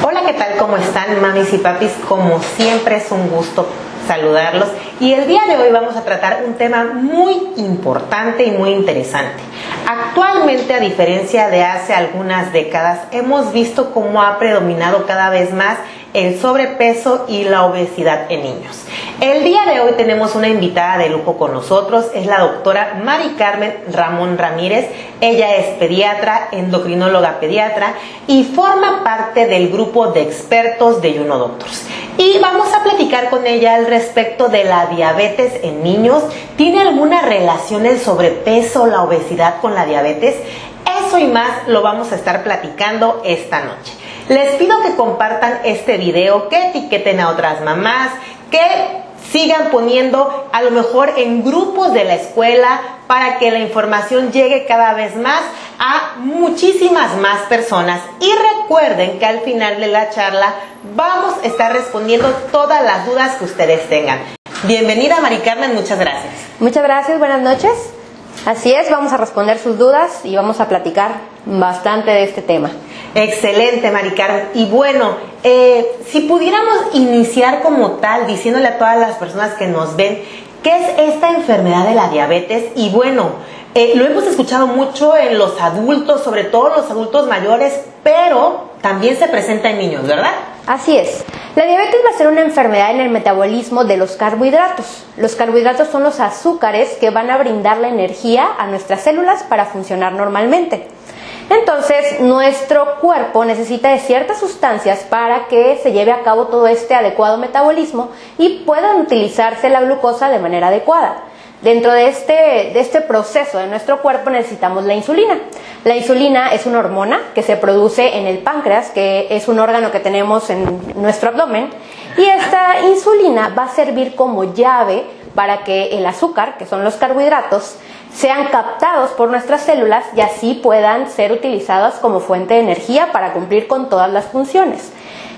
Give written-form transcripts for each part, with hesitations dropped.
Hola, ¿qué tal? ¿Cómo están, mamis y papis? Como siempre es un gusto saludarlos y el día de hoy vamos a tratar un tema muy importante y muy interesante. Actualmente, a diferencia de hace algunas décadas, hemos visto cómo ha predominado cada vez más el sobrepeso y la obesidad en niños. El día de hoy tenemos una invitada de lujo con nosotros, es la doctora Mari Carmen Ramón Ramírez. Ella es pediatra, endocrinóloga pediatra y forma parte del grupo de expertos de Juno Doctors. Y vamos a platicar con ella al respecto de la diabetes en niños. ¿Tiene alguna relación el sobrepeso o la obesidad con la diabetes? Eso y más lo vamos a estar platicando esta noche. Les pido que compartan este video, que etiqueten a otras mamás, que sigan poniendo a lo mejor en grupos de la escuela para que la información llegue cada vez más a muchísimas más personas. Y recuerden que al final de la charla vamos a estar respondiendo todas las dudas que ustedes tengan. Bienvenida, Mari Carmen, muchas gracias. Muchas gracias, buenas noches. Así es, vamos a responder sus dudas y vamos a platicar bastante de este tema. Excelente, Mari Carmen. Y bueno, si pudiéramos iniciar como tal, diciéndole a todas las personas que nos ven, ¿qué es esta enfermedad de la diabetes? Y bueno, lo hemos escuchado mucho en los adultos, sobre todo los adultos mayores, pero también se presenta en niños, ¿verdad? Así es. La diabetes va a ser una enfermedad en el metabolismo de los carbohidratos. Los carbohidratos son los azúcares que van a brindar la energía a nuestras células para funcionar normalmente. Entonces, nuestro cuerpo necesita de ciertas sustancias para que se lleve a cabo todo este adecuado metabolismo y puedan utilizarse la glucosa de manera adecuada. Dentro de este proceso de nuestro cuerpo necesitamos la insulina. La insulina es una hormona que se produce en el páncreas, que es un órgano que tenemos en nuestro abdomen, y esta insulina va a servir como llave para que el azúcar, que son los carbohidratos, sean captados por nuestras células y así puedan ser utilizadas como fuente de energía para cumplir con todas las funciones.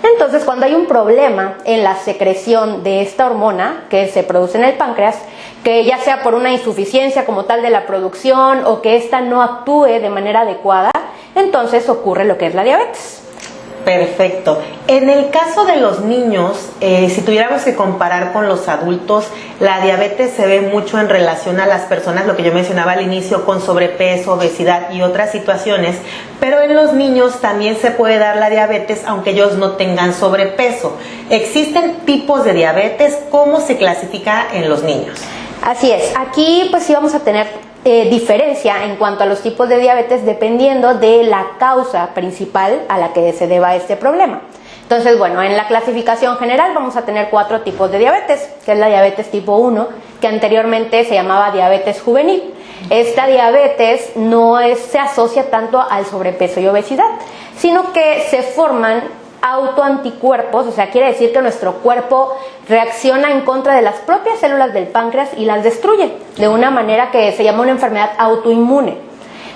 Entonces, cuando hay un problema en la secreción de esta hormona que se produce en el páncreas, que ya sea por una insuficiencia como tal de la producción o que ésta no actúe de manera adecuada, entonces ocurre lo que es la diabetes. Perfecto. En el caso de los niños, si tuviéramos que comparar con los adultos, la diabetes se ve mucho en relación a las personas, lo que yo mencionaba al inicio, con sobrepeso, obesidad y otras situaciones, pero en los niños también se puede dar la diabetes aunque ellos no tengan sobrepeso. ¿Existen tipos de diabetes? ¿Cómo se clasifica en los niños? Así es. Aquí pues sí vamos a tener diferencia en cuanto a los tipos de diabetes dependiendo de la causa principal a la que se deba este problema. Entonces, bueno, en la clasificación general vamos a tener 4 tipos de diabetes, que es la diabetes tipo 1, que anteriormente se llamaba diabetes juvenil. Esta diabetes no se asocia tanto al sobrepeso y obesidad, sino que se forman autoanticuerpos, o sea, quiere decir que nuestro cuerpo reacciona en contra de las propias células del páncreas y las destruye, de una manera que se llama una enfermedad autoinmune.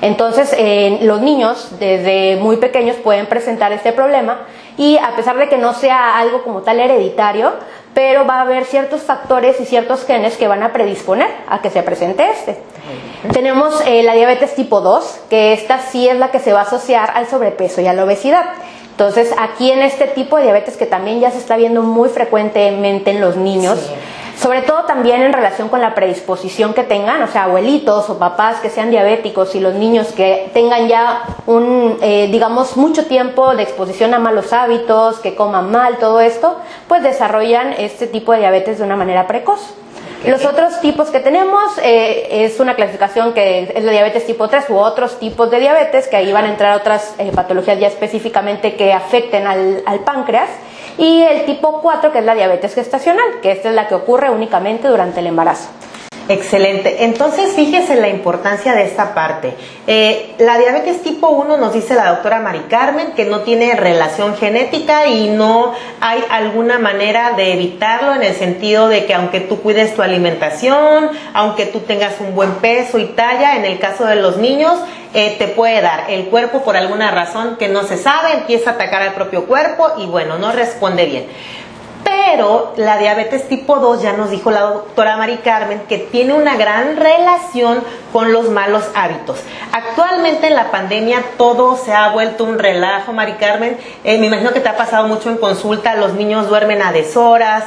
Entonces, los niños desde muy pequeños pueden presentar este problema y a pesar de que no sea algo como tal hereditario, pero va a haber ciertos factores y ciertos genes que van a predisponer a que se presente este. Tenemos la diabetes tipo 2, que esta sí es la que se va a asociar al sobrepeso y a la obesidad. Entonces, aquí en este tipo de diabetes que también ya se está viendo muy frecuentemente en los niños, sí, sobre todo también en relación con la predisposición que tengan, o sea, abuelitos o papás que sean diabéticos y los niños que tengan ya digamos, mucho tiempo de exposición a malos hábitos, que coman mal, todo esto, pues desarrollan este tipo de diabetes de una manera precoz. Los otros tipos que tenemos es una clasificación que es la diabetes tipo 3 u otros tipos de diabetes, que ahí van a entrar otras patologías ya específicamente que afecten al páncreas, y el tipo 4 que es la diabetes gestacional, que esta es la que ocurre únicamente durante el embarazo. Excelente. Entonces, fíjese la importancia de esta parte. La diabetes tipo 1 nos dice la doctora Mari Carmen que no tiene relación genética y no hay alguna manera de evitarlo en el sentido de que aunque tú cuides tu alimentación, aunque tú tengas un buen peso y talla, en el caso de los niños, te puede dar. El cuerpo por alguna razón que no se sabe, empieza a atacar al propio cuerpo y bueno, no responde bien. Pero la diabetes tipo 2, ya nos dijo la doctora Mari Carmen, que tiene una gran relación con los malos hábitos. Actualmente en la pandemia todo se ha vuelto un relajo, Mari Carmen. Me imagino que te ha pasado mucho en consulta, los niños duermen a deshoras,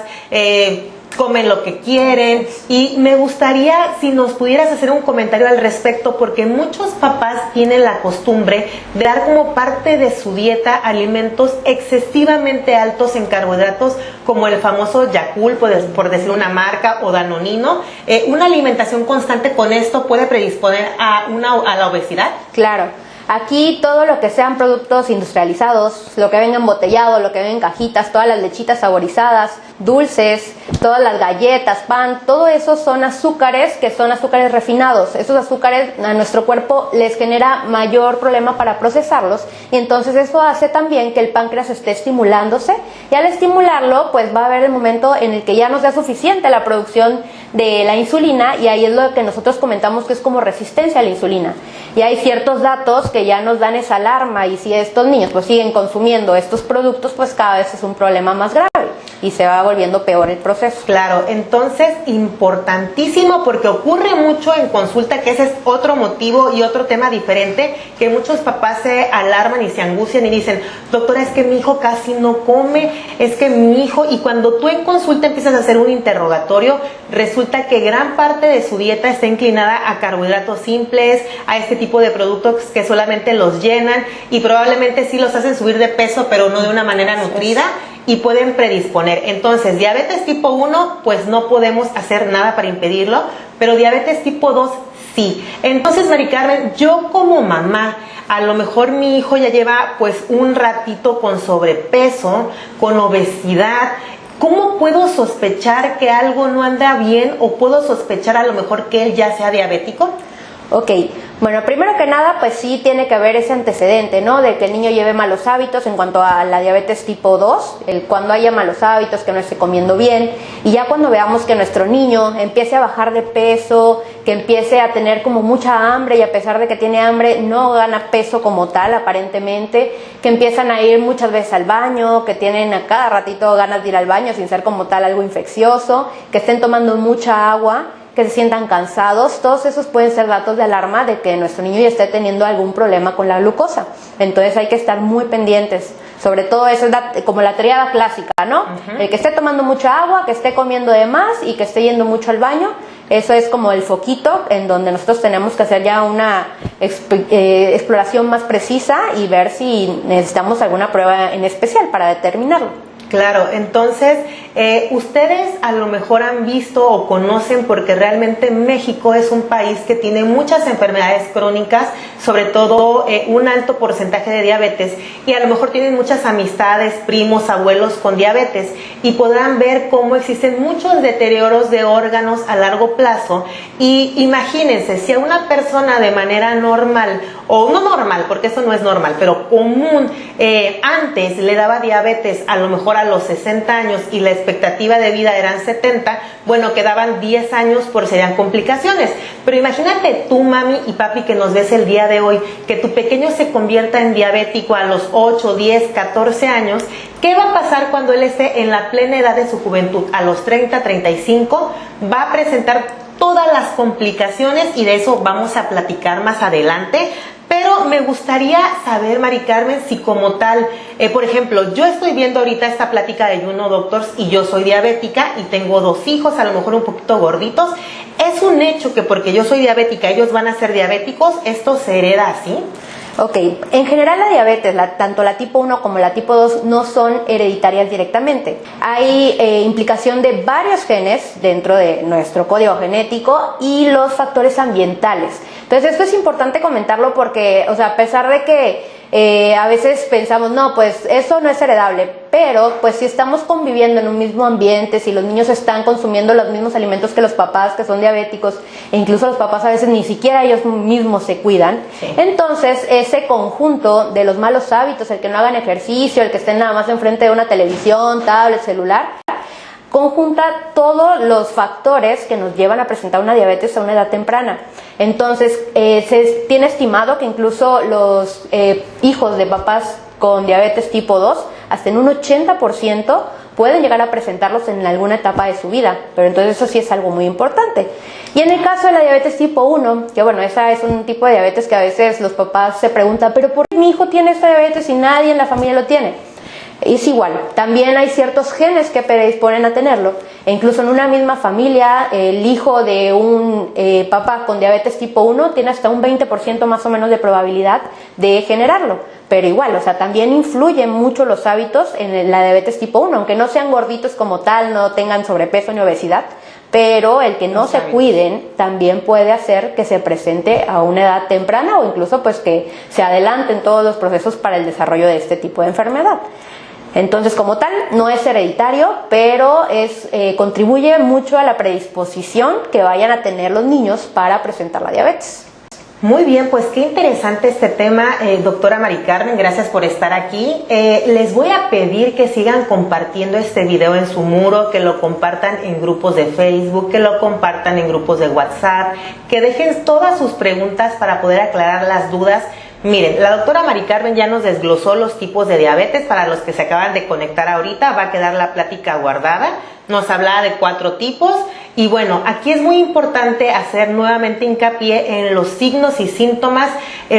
comen lo que quieren, y me gustaría si nos pudieras hacer un comentario al respecto, porque muchos papás tienen la costumbre de dar como parte de su dieta alimentos excesivamente altos en carbohidratos, como el famoso Yakult, por decir una marca, o Danonino. ¿Una alimentación constante con esto puede predisponer a la obesidad? Claro. Aquí todo lo que sean productos industrializados, lo que venga embotellado, lo que venga en cajitas, todas las lechitas saborizadas, dulces, todas las galletas, pan, todo eso son azúcares que son azúcares refinados. Esos azúcares a nuestro cuerpo les genera mayor problema para procesarlos, y entonces eso hace también que el páncreas esté estimulándose, y al estimularlo pues va a haber el momento en el que ya no sea suficiente la producción de la insulina, y ahí es lo que nosotros comentamos que es como resistencia a la insulina. Y hay ciertos datos que ya nos dan esa alarma, y si estos niños pues siguen consumiendo estos productos, pues cada vez es un problema más grave y se va volviendo peor el proceso. Claro, entonces importantísimo, porque ocurre mucho en consulta, que ese es otro motivo y otro tema diferente, que muchos papás se alarman y se angustian y dicen: doctora, es que mi hijo casi no come, es que mi hijo, y cuando tú en consulta empiezas a hacer un interrogatorio, resulta que gran parte de su dieta está inclinada a carbohidratos simples, a este tipo de productos que solamente los llenan, y probablemente sí los hacen subir de peso, pero no de una manera nutrida, y pueden predisponer. Entonces, diabetes tipo 1, pues no podemos hacer nada para impedirlo, pero diabetes tipo 2 sí. Entonces, Mari Carmen, yo como mamá, a lo mejor mi hijo ya lleva pues un ratito con sobrepeso, con obesidad, ¿cómo puedo sospechar que algo no anda bien, o puedo sospechar a lo mejor que él ya sea diabético? Ok, bueno, primero que nada, pues sí tiene que haber ese antecedente, ¿no? De que el niño lleve malos hábitos en cuanto a la diabetes tipo 2, cuando haya malos hábitos, que no esté comiendo bien, y ya cuando veamos que nuestro niño empiece a bajar de peso, que empiece a tener como mucha hambre, y a pesar de que tiene hambre no gana peso como tal aparentemente, que empiezan a ir muchas veces al baño, que tienen a cada ratito ganas de ir al baño sin ser como tal algo infeccioso, que estén tomando mucha agua, que se sientan cansados, todos esos pueden ser datos de alarma de que nuestro niño ya esté teniendo algún problema con la glucosa. Entonces hay que estar muy pendientes, sobre todo eso es como la tríada clásica, ¿no? El que esté tomando mucha agua, que esté comiendo de más y que esté yendo mucho al baño. Eso es como el foquito en donde nosotros tenemos que hacer ya una exploración más precisa y ver si necesitamos alguna prueba en especial para determinarlo. Claro, entonces ustedes a lo mejor han visto o conocen, porque realmente México es un país que tiene muchas enfermedades crónicas, sobre todo un alto porcentaje de diabetes, y a lo mejor tienen muchas amistades, primos, abuelos con diabetes, y podrán ver cómo existen muchos deterioros de órganos a largo plazo. Y imagínense, si a una persona de manera normal, o no normal, porque eso no es normal, pero común, antes le daba diabetes a lo mejor a los 60 años y la expectativa de vida eran 70, bueno, quedaban 10 años por si eran complicaciones. Pero imagínate tú, mami y papi, que nos ves el día de hoy, que tu pequeño se convierta en diabético a los 8, 10, 14 años. ¿Qué va a pasar cuando él esté en la plena edad de su juventud? A los 30, 35, va a presentar todas las complicaciones, y de eso vamos a platicar más adelante. Pero me gustaría saber, Mari Carmen, si como tal, por ejemplo, yo estoy viendo ahorita esta plática de Juno Doctors y yo soy diabética y tengo 2 hijos, a lo mejor un poquito gorditos. ¿Es un hecho que porque yo soy diabética ellos van a ser diabéticos? ¿Esto se hereda así? Ok, en general la diabetes, tanto la tipo 1 como la tipo 2 no son hereditarias directamente. Hay implicación de varios genes dentro de nuestro código genético y los factores ambientales. Entonces esto es importante comentarlo porque, o sea, a pesar de que a veces pensamos, no, pues eso no es heredable, pero pues si estamos conviviendo en un mismo ambiente, si los niños están consumiendo los mismos alimentos que los papás que son diabéticos, e incluso los papás a veces ni siquiera ellos mismos se cuidan, sí. Entonces ese conjunto de los malos hábitos, el que no hagan ejercicio, el que estén nada más enfrente de una televisión, tablet, celular, conjunta todos los factores que nos llevan a presentar una diabetes a una edad temprana. Entonces, se tiene estimado que incluso los hijos de papás con diabetes tipo 2, hasta en un 80%, pueden llegar a presentarlos en alguna etapa de su vida, pero entonces eso sí es algo muy importante. Y en el caso de la diabetes tipo 1, que bueno, esa es un tipo de diabetes que a veces los papás se preguntan, pero ¿por qué mi hijo tiene esta diabetes y nadie en la familia lo tiene? Es igual, también hay ciertos genes que predisponen a tenerlo, e incluso en una misma familia, el hijo de un papá con diabetes tipo 1 tiene hasta un 20% más o menos de probabilidad de generarlo, pero igual, o sea, también influyen mucho los hábitos en la diabetes tipo 1, aunque no sean gorditos como tal, no tengan sobrepeso ni obesidad, pero el que no se cuiden también puede hacer que se presente a una edad temprana o incluso pues que se adelanten todos los procesos para el desarrollo de este tipo de enfermedad. Entonces, como tal, no es hereditario, pero contribuye mucho a la predisposición que vayan a tener los niños para presentar la diabetes. Muy bien, pues qué interesante este tema, doctora Mari Carmen, gracias por estar aquí. Les voy a pedir que sigan compartiendo este video en su muro, que lo compartan en grupos de Facebook, que lo compartan en grupos de WhatsApp, que dejen todas sus preguntas para poder aclarar las dudas. Miren, la doctora Mari Carmen ya nos desglosó los tipos de diabetes. Para los que se acaban de conectar ahorita, va a quedar la plática guardada. Nos hablaba de 4 tipos. Y bueno, aquí es muy importante hacer nuevamente hincapié en los signos y síntomas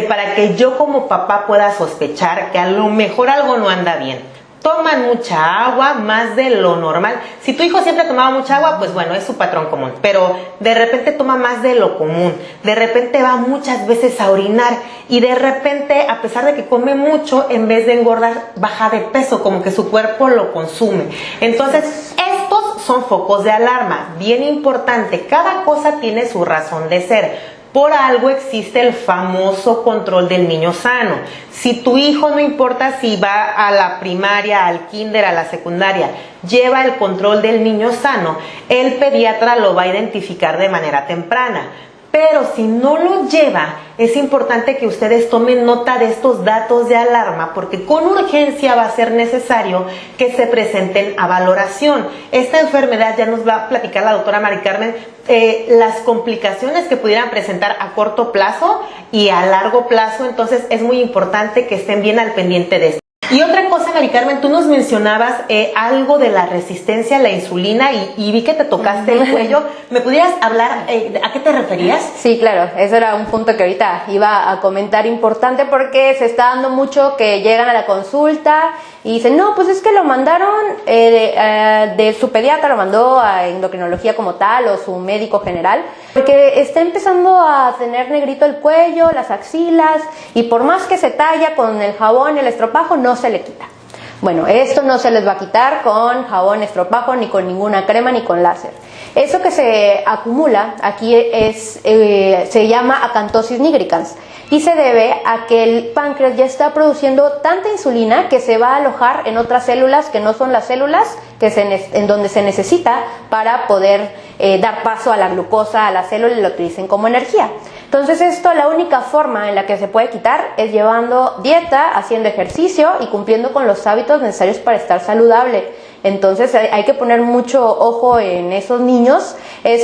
para que yo como papá pueda sospechar que a lo mejor algo no anda bien. Toman mucha agua, más de lo normal. Si tu hijo siempre tomaba mucha agua, pues bueno, es su patrón común. Pero de repente toma más de lo común. De repente va muchas veces a orinar. Y de repente, a pesar de que come mucho, en vez de engordar, baja de peso, como que su cuerpo lo consume. Entonces, estos son focos de alarma. Bien importante, cada cosa tiene su razón de ser. Por algo existe el famoso control del niño sano. Si tu hijo, no importa si va a la primaria, al kinder, a la secundaria, lleva el control del niño sano, el pediatra lo va a identificar de manera temprana. Pero si no lo lleva, es importante que ustedes tomen nota de estos datos de alarma, porque con urgencia va a ser necesario que se presenten a valoración. Esta enfermedad, ya nos va a platicar la doctora Mari Carmen, las complicaciones que pudieran presentar a corto plazo y a largo plazo. Entonces es muy importante que estén bien al pendiente de esto. Y otra cosa, Mari Carmen, tú nos mencionabas algo de la resistencia a la insulina y vi que te tocaste el cuello. ¿Me pudieras hablar a qué te referías? Sí, claro, ese era un punto que ahorita iba a comentar importante, porque se está dando mucho que llegan a la consulta y dicen, no, pues es que lo mandaron de su pediatra, lo mandó a endocrinología como tal o su médico general, porque está empezando a tener negrito el cuello, las axilas, y por más que se talla con el jabón y el estropajo, no se le quita. Bueno, esto no se les va a quitar con jabón, estropajo, ni con ninguna crema, ni con láser. Eso que se acumula aquí se llama acantosis nigricans y se debe a que el páncreas ya está produciendo tanta insulina que se va a alojar en otras células que no son las células en donde se necesita para poder dar paso a la glucosa, a la célula, y lo utilicen como energía. Entonces esto, la única forma en la que se puede quitar es llevando dieta, haciendo ejercicio y cumpliendo con los hábitos necesarios para estar saludable. Entonces hay que poner mucho ojo en esos niños,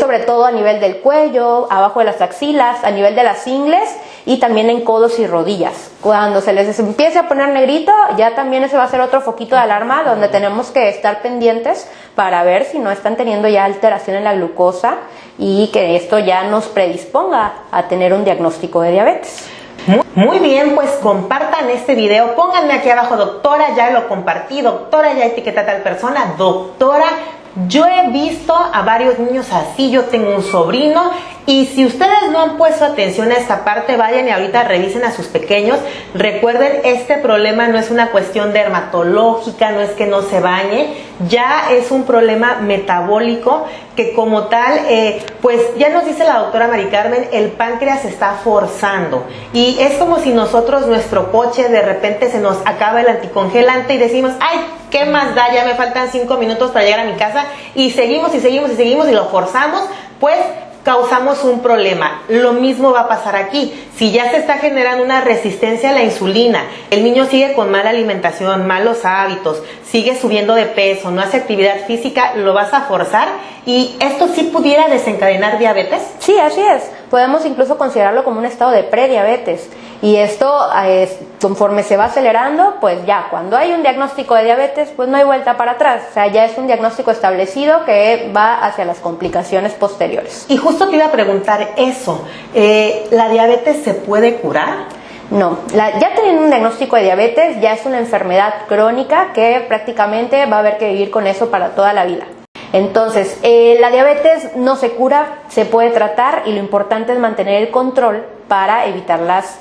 sobre todo a nivel del cuello, abajo de las axilas, a nivel de las ingles y también en codos y rodillas. Cuando se les empiece a poner negrito, ya también ese va a ser otro foquito de alarma donde tenemos que estar pendientes para ver si no están teniendo ya alteración en la glucosa y que esto ya nos predisponga a tener un diagnóstico de diabetes. Muy bien, pues compartan este video, pónganme aquí abajo, doctora, ya lo compartí, doctora, ya etiqueta a tal persona, doctora, yo he visto a varios niños así, yo tengo un sobrino, y si ustedes no han puesto atención a esta parte, vayan y ahorita revisen a sus pequeños. Recuerden, este problema no es una cuestión dermatológica, no es que no se bañe, ya es un problema metabólico que como tal, pues ya nos dice la doctora Mari Carmen, el páncreas se está forzando. Y es como si nosotros, nuestro coche, de repente se nos acaba el anticongelante y decimos, ay, ¿qué más da? Ya me faltan 5 minutos para llegar a mi casa, y seguimos y seguimos y seguimos y lo forzamos, pues causamos un problema. Lo mismo va a pasar aquí. Si ya se está generando una resistencia a la insulina, el niño sigue con mala alimentación, malos hábitos, sigue subiendo de peso, no hace actividad física, lo vas a forzar, y esto sí pudiera desencadenar diabetes. Sí, así es. Podemos incluso considerarlo como un estado de prediabetes. Y esto, conforme se va acelerando, pues ya cuando hay un diagnóstico de diabetes, pues no hay vuelta para atrás. O sea, ya es un diagnóstico establecido que va hacia las complicaciones posteriores. Y justo te iba a preguntar eso, ¿la diabetes se puede curar? No, ya teniendo un diagnóstico de diabetes ya es una enfermedad crónica que prácticamente va a haber que vivir con eso para toda la vida. Entonces, la diabetes no se cura, se puede tratar y lo importante es mantener el control para evitar las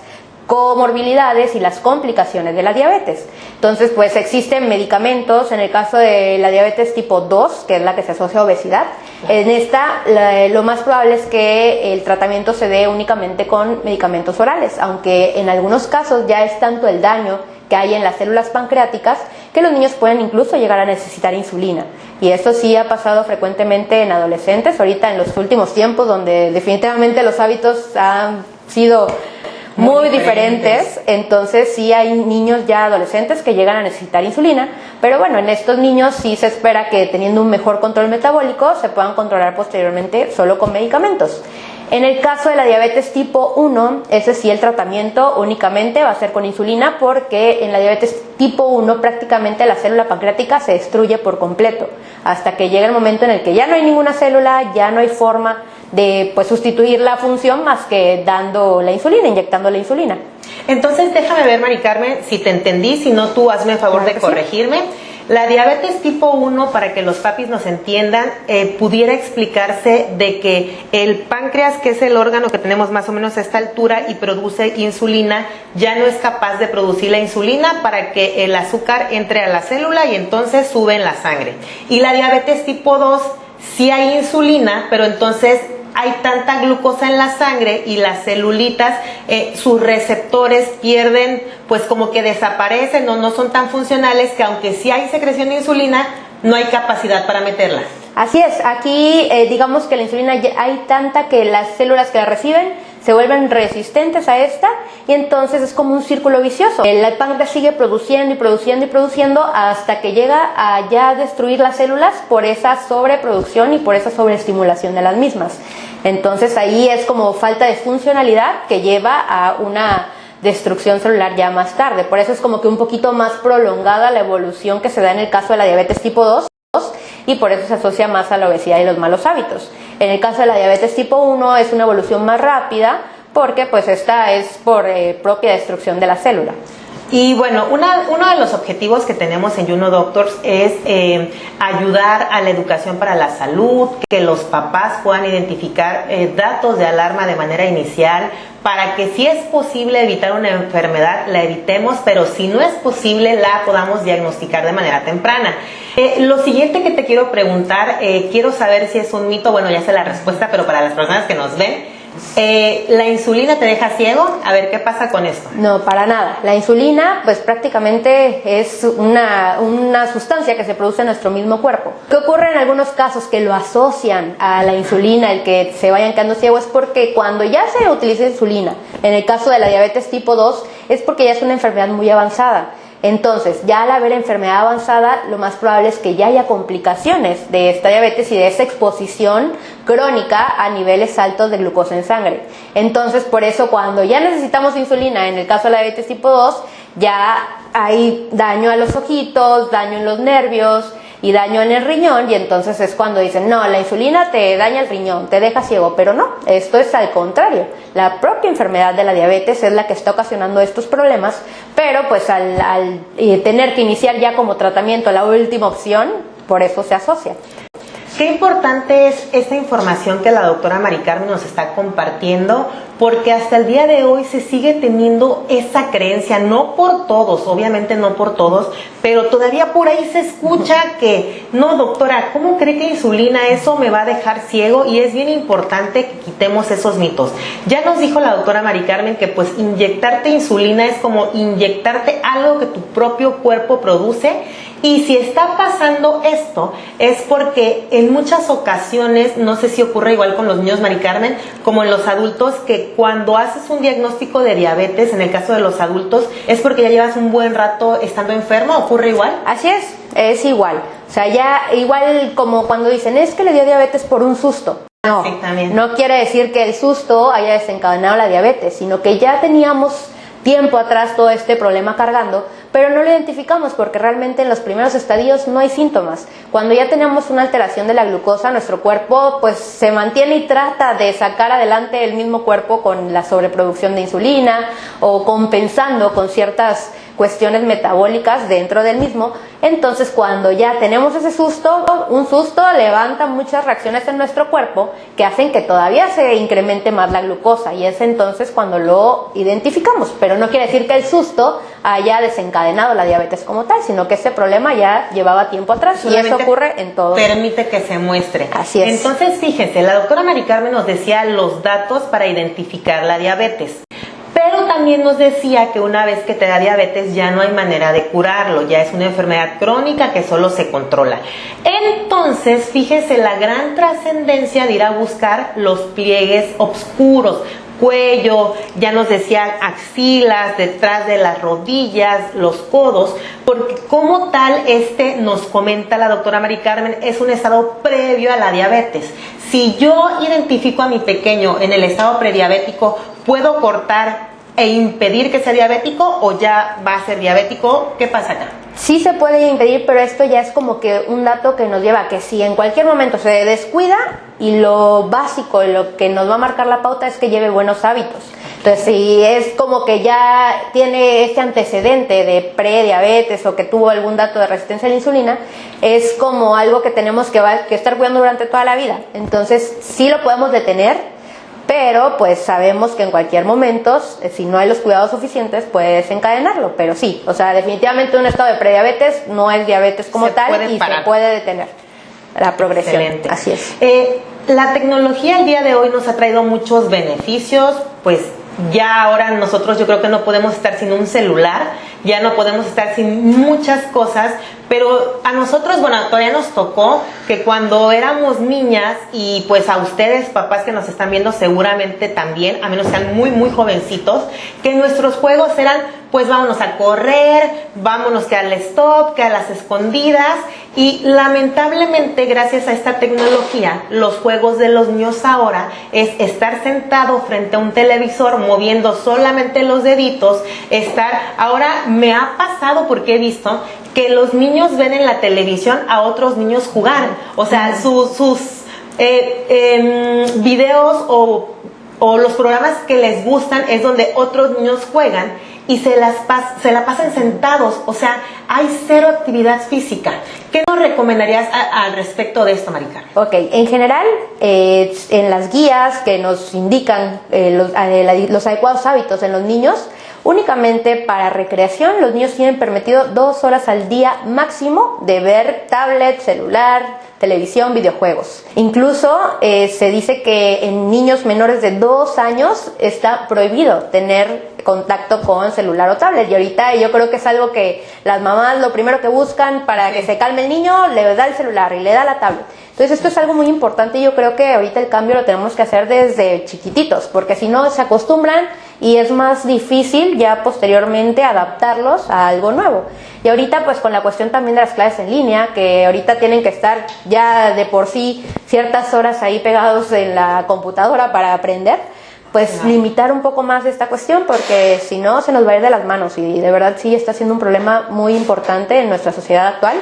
comorbilidades y las complicaciones de la diabetes. Entonces, pues existen medicamentos, en el caso de la diabetes tipo 2, que es la que se asocia a obesidad. En esta, lo más probable es que el tratamiento se dé únicamente con medicamentos orales, aunque en algunos casos ya es tanto el daño que hay en las células pancreáticas que los niños pueden incluso llegar a necesitar insulina. Y esto sí ha pasado frecuentemente en adolescentes, ahorita en los últimos tiempos, donde definitivamente los hábitos han sido muy diferentes. Entonces sí hay niños ya adolescentes que llegan a necesitar insulina, pero bueno, en estos niños sí se espera que teniendo un mejor control metabólico se puedan controlar posteriormente solo con medicamentos. En el caso de la diabetes tipo 1, ese sí el tratamiento únicamente va a ser con insulina, porque en la diabetes tipo 1 prácticamente la célula pancreática se destruye por completo, hasta que llega el momento en el que ya no hay ninguna célula, ya no hay forma de sustituir la función más que dando la insulina, inyectando la insulina. Entonces déjame ver, Mari Carmen, si te entendí, si no tú hazme el favor de corregirme. Sí. La diabetes tipo 1, para que los papis nos entiendan, pudiera explicarse de que el páncreas, que es el órgano que tenemos más o menos a esta altura y produce insulina, ya no es capaz de producir la insulina para que el azúcar entre a la célula y entonces sube en la sangre. Y la diabetes tipo 2, sí hay insulina, pero entonces hay tanta glucosa en la sangre y las celulitas, sus receptores pierden, pues como que desaparecen o no son tan funcionales, que aunque sí hay secreción de insulina, no hay capacidad para meterla. Así es, aquí digamos que la insulina hay tanta que las células que la reciben se vuelven resistentes a esta, y entonces es como un círculo vicioso. El páncreas sigue produciendo y produciendo y produciendo hasta que llega a ya destruir las células por esa sobreproducción y por esa sobreestimulación de las mismas. Entonces ahí es como falta de funcionalidad que lleva a una destrucción celular ya más tarde. Por eso es como que un poquito más prolongada la evolución que se da en el caso de la diabetes tipo 2, y por eso se asocia más a la obesidad y los malos hábitos. En el caso de la diabetes tipo 1 es una evolución más rápida, porque pues esta es por propia destrucción de la célula. Y bueno, uno de los objetivos que tenemos en Juno Doctors es ayudar a la educación para la salud, que los papás puedan identificar datos de alarma de manera inicial, para que si es posible evitar una enfermedad, la evitemos, pero si no es posible, la podamos diagnosticar de manera temprana. Lo siguiente que te quiero preguntar, quiero saber si es un mito, bueno, ya sé la respuesta, pero para las personas que nos ven, ¿la insulina te deja ciego? A ver, ¿qué pasa con esto? No, para nada. La insulina, pues prácticamente es una sustancia que se produce en nuestro mismo cuerpo. ¿Qué ocurre en algunos casos? Que lo asocian a la insulina, el que se vayan quedando ciegos, es porque cuando ya se utiliza insulina, en el caso de la diabetes tipo 2, es porque ya es una enfermedad muy avanzada. Entonces, ya al haber enfermedad avanzada, lo más probable es que ya haya complicaciones de esta diabetes y de esta exposición crónica a niveles altos de glucosa en sangre. Entonces, por eso cuando ya necesitamos insulina, en el caso de la diabetes tipo 2, ya hay daño a los ojitos, daño en los nervios y daño en el riñón, y entonces es cuando dicen, no, la insulina te daña el riñón, te deja ciego, pero no, esto es al contrario. La propia enfermedad de la diabetes es la que está ocasionando estos problemas, pero pues al tener que iniciar ya como tratamiento la última opción, por eso se asocia. Qué importante es esta información que la doctora Mari Carmen nos está compartiendo, porque hasta el día de hoy se sigue teniendo esa creencia, no por todos, obviamente no por todos, pero todavía por ahí se escucha que, no doctora, ¿cómo cree que insulina eso me va a dejar ciego? Y es bien importante que quitemos esos mitos. Ya nos dijo la doctora Mari Carmen que pues inyectarte insulina es como inyectarte algo que tu propio cuerpo produce, y si está pasando esto es porque en muchas ocasiones, no sé si ocurre igual con los niños, Mari Carmen, como en los adultos, que cuando haces un diagnóstico de diabetes, en el caso de los adultos, es porque ya llevas un buen rato estando enfermo. ¿Ocurre igual? Así es igual. O sea, ya igual como cuando dicen, es que le dio diabetes por un susto. No, no quiere decir que el susto haya desencadenado la diabetes, sino que ya teníamos tiempo atrás todo este problema cargando, pero no lo identificamos porque realmente en los primeros estadios no hay síntomas. Cuando ya tenemos una alteración de la glucosa, nuestro cuerpo pues se mantiene y trata de sacar adelante el mismo cuerpo con la sobreproducción de insulina o compensando con ciertas cuestiones metabólicas dentro del mismo. Entonces cuando ya tenemos ese susto, un susto levanta muchas reacciones en nuestro cuerpo que hacen que todavía se incremente más la glucosa, y es entonces cuando lo identificamos. Pero no quiere decir que el susto haya desencadenado la diabetes como tal, sino que ese problema ya llevaba tiempo atrás. Solamente, y eso ocurre en todo. Permite que se muestre. Así es. Entonces fíjense, la doctora Mari Carmen nos decía los datos para identificar la diabetes. Pero también nos decía que una vez que te da diabetes ya no hay manera de curarlo, ya es una enfermedad crónica que solo se controla. Entonces, fíjese la gran trascendencia de ir a buscar los pliegues oscuros, cuello, ya nos decía axilas, detrás de las rodillas, los codos, porque como tal nos comenta la doctora Mari Carmen, es un estado previo a la diabetes. Si yo identifico a mi pequeño en el estado prediabético, ¿puedo cortar e impedir que sea diabético o ya va a ser diabético? ¿Qué pasa acá? Sí se puede impedir, pero esto ya es como que un dato que nos lleva a que si en cualquier momento se descuida, y lo básico, lo que nos va a marcar la pauta es que lleve buenos hábitos. Entonces, si es como que ya tiene este antecedente de prediabetes o que tuvo algún dato de resistencia a la insulina, es como algo que tenemos que estar cuidando durante toda la vida. Entonces, sí lo podemos detener, pero pues sabemos que en cualquier momento, si no hay los cuidados suficientes, puede desencadenarlo. Pero sí, o sea, definitivamente un estado de prediabetes no es diabetes como tal y se puede detener la progresión. Excelente. Así es. La tecnología el día de hoy nos ha traído muchos beneficios, pues ya ahora nosotros yo creo que no podemos estar sin un celular, ya no podemos estar sin muchas cosas, pero a nosotros, bueno, todavía nos tocó que cuando éramos niñas, y pues a ustedes papás que nos están viendo seguramente también, a menos que sean muy muy jovencitos, que nuestros juegos eran pues vámonos a correr, vámonos que al stop, que a las escondidas, y lamentablemente gracias a esta tecnología los juegos de los niños ahora es estar sentado frente a un televisor moviendo solamente los deditos, ahora me ha pasado porque he visto que los niños ven en la televisión a otros niños jugar, o sea, sus videos o los programas que les gustan es donde otros niños juegan y se la pasan sentados, o sea, hay cero actividad física. ¿Qué nos recomendarías al respecto de esto, Mari Carmen? Ok, en general, en las guías que nos indican los adecuados hábitos en los niños, únicamente para recreación, los niños tienen permitido 2 horas al día máximo de ver tablet, celular, televisión, videojuegos. Incluso se dice que en niños menores de 2 años está prohibido tener contacto con celular o tablet, y ahorita yo creo que es algo que las mamás lo primero que buscan para que se calme el niño, le da el celular y le da la tablet. Entonces esto es algo muy importante y yo creo que ahorita el cambio lo tenemos que hacer desde chiquititos, porque si no se acostumbran y es más difícil ya posteriormente adaptarlos a algo nuevo. Y ahorita pues con la cuestión también de las clases en línea, que ahorita tienen que estar ya de por sí ciertas horas ahí pegados en la computadora para aprender, pues limitar un poco más esta cuestión, porque si no se nos va a ir de las manos, y de verdad sí está siendo un problema muy importante en nuestra sociedad actual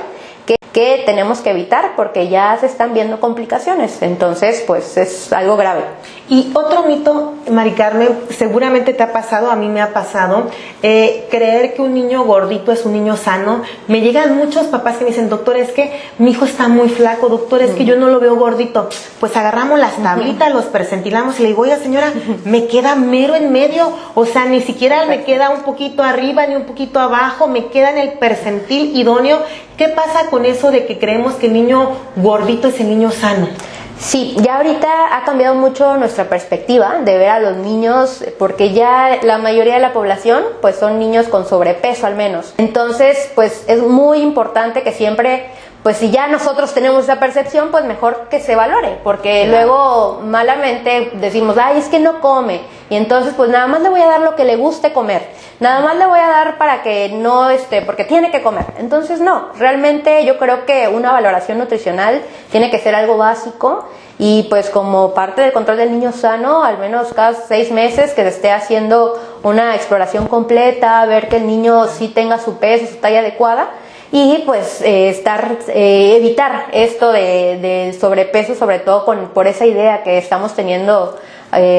que tenemos que evitar, porque ya se están viendo complicaciones. Entonces pues es algo grave. Y otro mito, Mari Carmen, seguramente te ha pasado, a mí me ha pasado, creer que un niño gordito es un niño sano. Me llegan muchos papás que me dicen, doctor, es que mi hijo está muy flaco, doctor, es que yo no lo veo gordito. Pues agarramos las tablitas, los percentilamos y le digo, oiga señora, me queda mero en medio, o sea, ni siquiera me queda un poquito arriba ni un poquito abajo, me queda en el percentil idóneo. ¿Qué pasa con eso de que creemos que el niño gordito es el niño sano? Sí, ya ahorita ha cambiado mucho nuestra perspectiva de ver a los niños, porque ya la mayoría de la población pues son niños con sobrepeso al menos. Entonces pues es muy importante que siempre, pues si ya nosotros tenemos esa percepción, pues mejor que se valore, porque luego malamente decimos, ay, es que no come, y entonces pues nada más le voy a dar lo que le guste comer, nada más le voy a dar para que no porque tiene que comer. Entonces no, realmente yo creo que una valoración nutricional tiene que ser algo básico, y pues como parte del control del niño sano, al menos cada 6 meses que se esté haciendo una exploración completa, ver que el niño sí tenga su peso, su talla adecuada, y pues evitar esto del sobrepeso, sobre todo por esa idea que estamos teniendo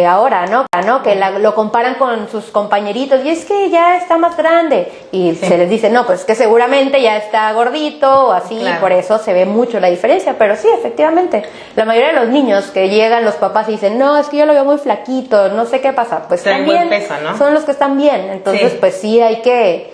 ahora, ¿no? Que lo comparan con sus compañeritos y es que ya está más grande y se les dice, no, pues que seguramente ya está gordito o así, claro. Por eso se ve mucho la diferencia, pero sí, efectivamente, la mayoría de los niños que llegan, los papás y dicen, no, es que yo lo veo muy flaquito, no sé qué pasa, pues también peso, ¿no? Son los que están bien, entonces pues sí hay que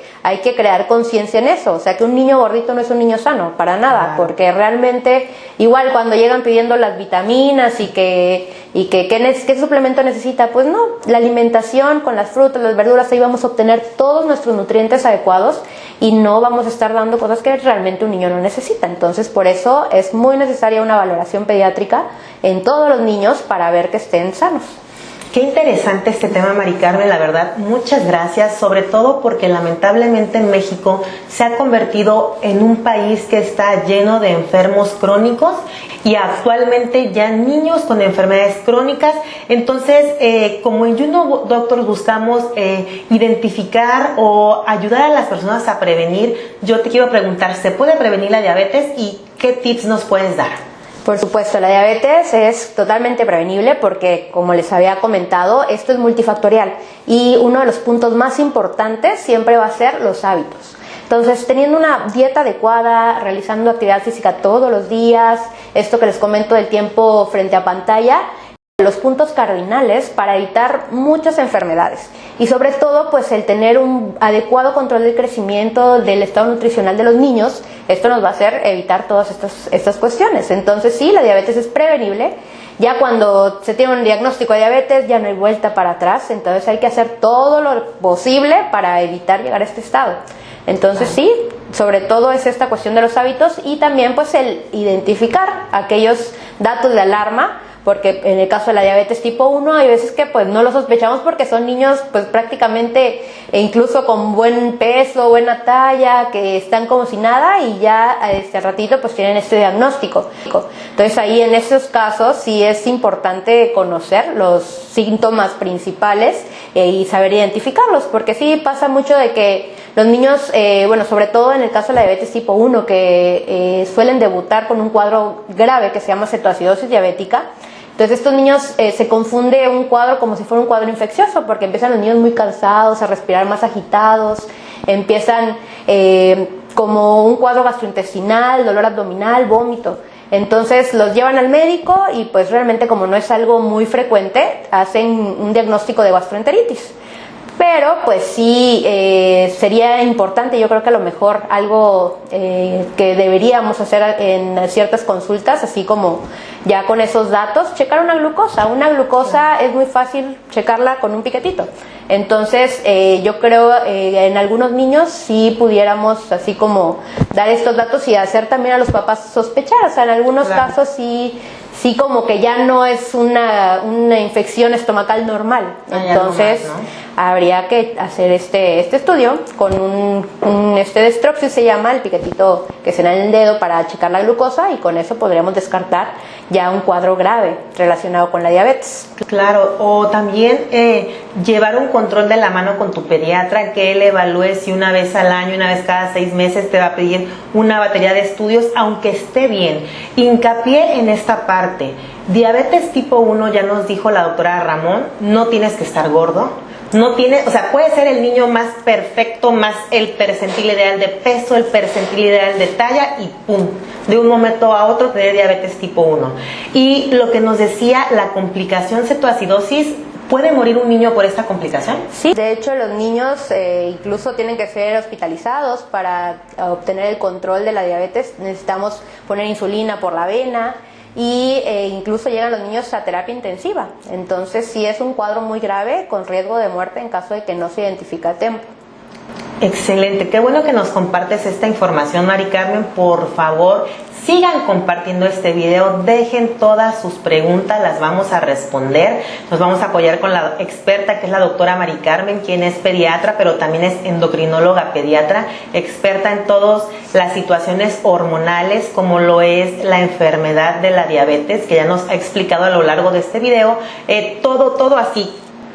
crear conciencia en eso, o sea que un niño gordito no es un niño sano, para nada, claro. Porque realmente, igual cuando llegan pidiendo las vitaminas y qué suplemento necesita, pues no, la alimentación con las frutas, las verduras, ahí vamos a obtener todos nuestros nutrientes adecuados y no vamos a estar dando cosas que realmente un niño no necesita, entonces por eso es muy necesaria una valoración pediátrica en todos los niños para ver que estén sanos. Qué interesante este tema, Mari Carmen, la verdad, muchas gracias, sobre todo porque lamentablemente México se ha convertido en un país que está lleno de enfermos crónicos y actualmente ya niños con enfermedades crónicas. Entonces, como en Juno Doctors buscamos identificar o ayudar a las personas a prevenir, yo te quiero preguntar, ¿se puede prevenir la diabetes y qué tips nos puedes dar? Por supuesto, la diabetes es totalmente prevenible porque, como les había comentado, esto es multifactorial y uno de los puntos más importantes siempre va a ser los hábitos. Entonces, teniendo una dieta adecuada, realizando actividad física todos los días, esto que les comento del tiempo frente a pantalla, los puntos cardinales para evitar muchas enfermedades y sobre todo pues el tener un adecuado control del crecimiento, del estado nutricional de los niños, esto nos va a hacer evitar todas estas cuestiones. Entonces sí, la diabetes es prevenible, ya cuando se tiene un diagnóstico de diabetes ya no hay vuelta para atrás, entonces hay que hacer todo lo posible para evitar llegar a este estado. Entonces sí, sobre todo es esta cuestión de los hábitos y también pues el identificar aquellos datos de alarma, porque en el caso de la diabetes tipo 1 hay veces que pues no lo sospechamos porque son niños pues prácticamente incluso con buen peso, buena talla, que están como si nada y ya a este ratito pues tienen este diagnóstico. Entonces ahí en esos casos sí es importante conocer los síntomas principales y saber identificarlos, porque sí pasa mucho de que los niños, sobre todo en el caso de la diabetes tipo 1, que suelen debutar con un cuadro grave que se llama cetoacidosis diabética. Entonces estos niños se confunde un cuadro como si fuera un cuadro infeccioso, porque empiezan los niños muy cansados, a respirar más agitados, empiezan como un cuadro gastrointestinal, dolor abdominal, vómito. Entonces los llevan al médico y pues realmente como no es algo muy frecuente, hacen un diagnóstico de gastroenteritis. Pero pues sí sería importante, yo creo que a lo mejor algo que deberíamos hacer en ciertas consultas, así como ya con esos datos, checar una glucosa. Una glucosa es muy fácil checarla con un piquetito. Entonces yo creo en algunos niños sí pudiéramos así como dar estos datos y hacer también a los papás sospechar. O sea, en algunos casos sí como que ya no es una infección estomacal normal. Entonces habría que hacer este estudio con un dextroxis, se llama, el piquetito que se da en el dedo para checar la glucosa, y con eso podríamos descartar ya un cuadro grave relacionado con la diabetes. Claro, o también llevar un control de la mano con tu pediatra, que él evalúe si una vez al año, una vez cada 6 meses te va a pedir una batería de estudios, aunque esté bien. Hincapié en esta parte. Diabetes tipo 1, ya nos dijo la doctora Ramón, no tienes que estar gordo. No tiene, o sea, puede ser el niño más perfecto, más el percentil ideal de peso, el percentil ideal de talla y ¡pum! De un momento a otro tener diabetes tipo 1. Y lo que nos decía, la complicación cetoacidosis, ¿puede morir un niño por esta complicación? Sí, de hecho los niños incluso tienen que ser hospitalizados para obtener el control de la diabetes. Necesitamos poner insulina por la vena. Y incluso llegan los niños a terapia intensiva. Entonces sí es un cuadro muy grave con riesgo de muerte en caso de que no se identifique a tiempo. Excelente, qué bueno que nos compartes esta información, Mari Carmen. Por favor, sigan compartiendo este video, dejen todas sus preguntas, las vamos a responder. Nos vamos a apoyar con la experta, que es la doctora Mari Carmen, quien es pediatra, pero también es endocrinóloga pediatra, experta en todas las situaciones hormonales, como lo es la enfermedad de la diabetes, que ya nos ha explicado a lo largo de este video, todo así,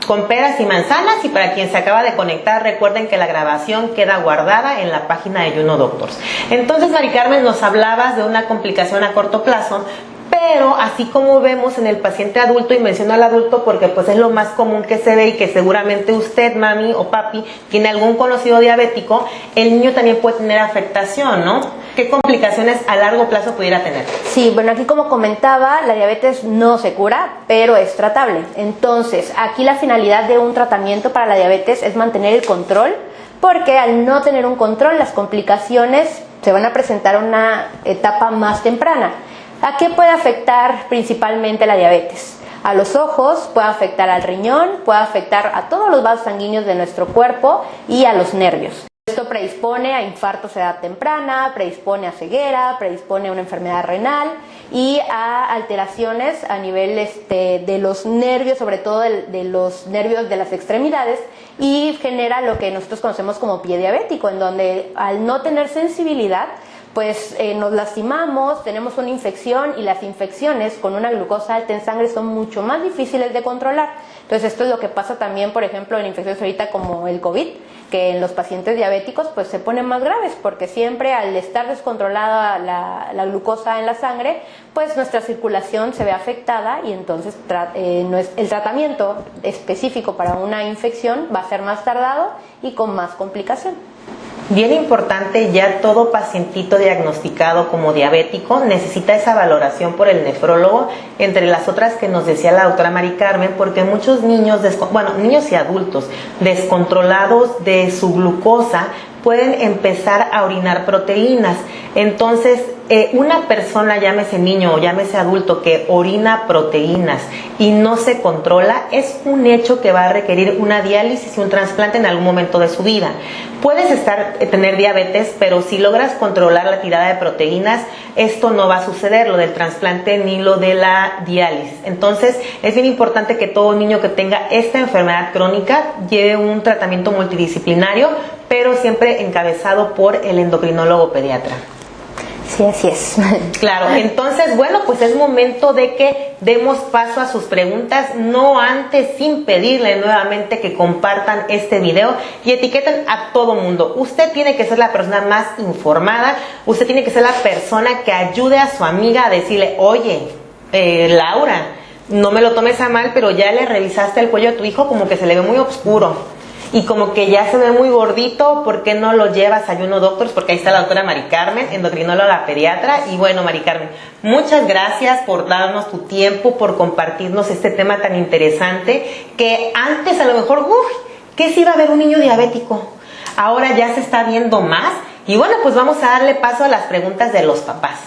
con peras y manzanas. Y para quien se acaba de conectar, recuerden que la grabación queda guardada en la página de Juno Doctors. Entonces, Mari Carmen, nos hablabas de una complicación a corto plazo, pero así como vemos en el paciente adulto, y menciono al adulto porque pues es lo más común que se ve y que seguramente usted, mami o papi, tiene algún conocido diabético, el niño también puede tener afectación, ¿no? ¿Qué complicaciones a largo plazo pudiera tener? Sí, bueno, aquí como comentaba, la diabetes no se cura, pero es tratable. Entonces, aquí la finalidad de un tratamiento para la diabetes es mantener el control, porque al no tener un control, las complicaciones se van a presentar en una etapa más temprana. ¿A qué puede afectar principalmente la diabetes? A los ojos, puede afectar al riñón, puede afectar a todos los vasos sanguíneos de nuestro cuerpo y a los nervios. Esto predispone a infartos a edad temprana, predispone a ceguera, predispone a una enfermedad renal y a alteraciones a nivel de los nervios, sobre todo de los nervios de las extremidades, y genera lo que nosotros conocemos como pie diabético, en donde al no tener sensibilidad, pues nos lastimamos, tenemos una infección, y las infecciones con una glucosa alta en sangre son mucho más difíciles de controlar. Entonces esto es lo que pasa también, por ejemplo, en infecciones ahorita como el COVID, que en los pacientes diabéticos pues se ponen más graves, porque siempre al estar descontrolada la glucosa en la sangre, pues nuestra circulación se ve afectada, y entonces el tratamiento específico para una infección va a ser más tardado y con más complicación. Bien importante, ya todo pacientito diagnosticado como diabético necesita esa valoración por el nefrólogo, entre las otras que nos decía la doctora Mari Carmen, porque muchos niños, niños y adultos descontrolados de su glucosa pueden empezar a orinar proteínas. Entonces, una persona, llámese niño o llámese adulto, que orina proteínas y no se controla, es un hecho que va a requerir una diálisis y un trasplante en algún momento de su vida. Puedes tener diabetes, pero si logras controlar la tirada de proteínas, esto no va a suceder, lo del trasplante ni lo de la diálisis. Entonces, es bien importante que todo niño que tenga esta enfermedad crónica lleve un tratamiento multidisciplinario, pero siempre encabezado por el endocrinólogo pediatra. Sí, así es. Claro, entonces, bueno, pues es momento de que demos paso a sus preguntas, no antes sin pedirle nuevamente que compartan este video y etiqueten a todo mundo. Usted tiene que ser la persona más informada, usted tiene que ser la persona que ayude a su amiga a decirle, oye, Laura, no me lo tomes a mal, pero ya le revisaste el cuello a tu hijo, como que se le ve muy oscuro. Y como que ya se ve muy gordito, ¿por qué no lo llevas a Juno Doctors? Porque ahí está la doctora Mari Carmen, endocrinóloga pediatra. Y bueno, Mari Carmen, muchas gracias por darnos tu tiempo, por compartirnos este tema tan interesante, que antes a lo mejor, ¿qué si iba a haber un niño diabético? Ahora ya se está viendo más. Y bueno, pues vamos a darle paso a las preguntas de los papás.